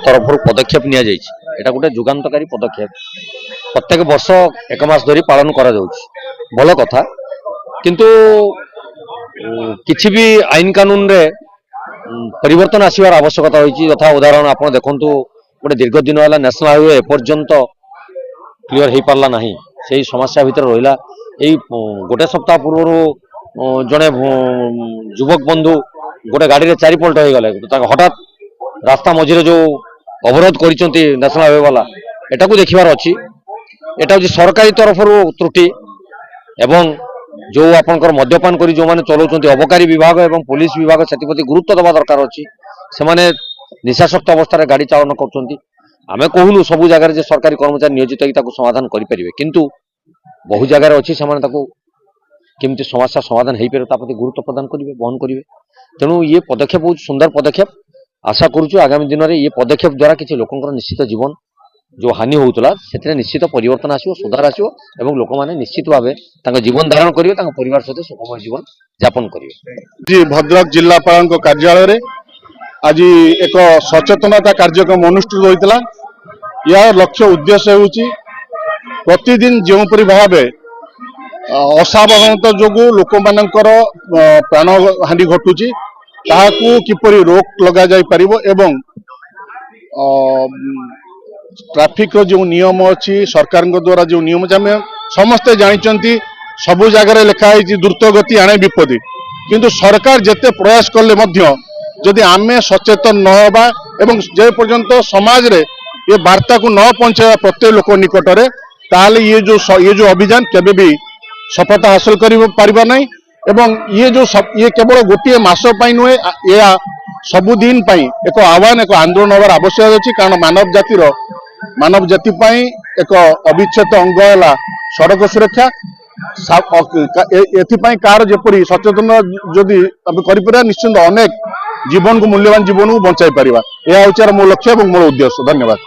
तरफ पदक्षेप नि गोटे जुगान्तकारी पदक्षेप प्रत्येक वर्ष 1 मास धरी पालन करा भल कथा किंतु किछि भी आईन कानून रे परिवर्तन आसवार आवश्यकता होती। यथा उदाहरण आप देखु गोटे दीर्घ दिन है नेशनल हाईवे एपर्यंत क्लियर हो पारा ना से समस्या भितर रहा। यही गोटे सप्ताह पूर्व जड़े युवक बंधु गोटे गाड़ी में 4 पल्ट हो गले हठात रास्ता मझे जो अवरोध कर नेशनल हाईवे वाला एटा को देखिबार अच्छी। एटा हूँ सरकारी तरफ त्रुटि एवं जो आपंकर मद्यपान कर जो मैंने चलाउछन्ति अबकारी विभाग एवं पुलिस विभाग से गुरुत्व देवा दरकार अच्छी। से माने निशाशक्त अवस्था गाड़ी चालन कर आमे कहूनु सबु जगह सरकारी कर्मचारी नियोजित समाधान करें किंतु बहु जगह अच्छी से केमती समस्या समाधान हो पारे प्रति गुरुत्व प्रदान करेंगे बहन करेंगे। तेणु ये पदक्षेप बहुत सुंदर पदक्षेप। आशा करुचु आगामी दिन में ये पदक्षेप द्वारा किसी लोकंर निश्चित जीवन जो हानि होता से निश्चित परिवर्तन आसो सुधार आसो एवं लोक मैंने निश्चित भाव जीवन धारण करेंगे परिवार सहित सुखमय जीवन यापन करेंगे। भद्रक जिलापाल कार्यालय आज एक सचेतनता कार्यक्रम अनुष्ठित होता। यार लक्ष्य उद्देश्य होची प्रतिदिन जोपरी भाव असावधानता जो लोक मानकर प्राण हानि घटुची ताहाकू किपरि रोक लगा जाय परिबो एवं ट्रैफिक जो नियम अच्छी सरकार द्वारा जो नियम समस्ते जानते सबु जगह लिखाई द्रुत गति आने विपत्ति किंतु सरकार जिते प्रयास कले जदि आमे सचेतन न होबा एवं जे पर्यंत समाज रे ये वार्ता को न पहुंचाया प्रत्येक लोक निकट में ताले ये जो अभियान केबे भी सफलता हासिल कर पारिबा नहीं। एवं ये केवल गोटे मास नुहे या सबुदिन एक आह्वान एक आंदोलन होवार आवश्यक अच्छी। कारण मानव जाति एक अविच्छेद अंग है सड़क सुरक्षा एथिपाई कार जेपरी सचेतन जदि कर निश्चिंत अनेक जीवन को मूल्यवान जीवन को बचाई पारिबा। यह हूँ मो लक्ष्य और मोर उद्देश्य। धन्यवाद।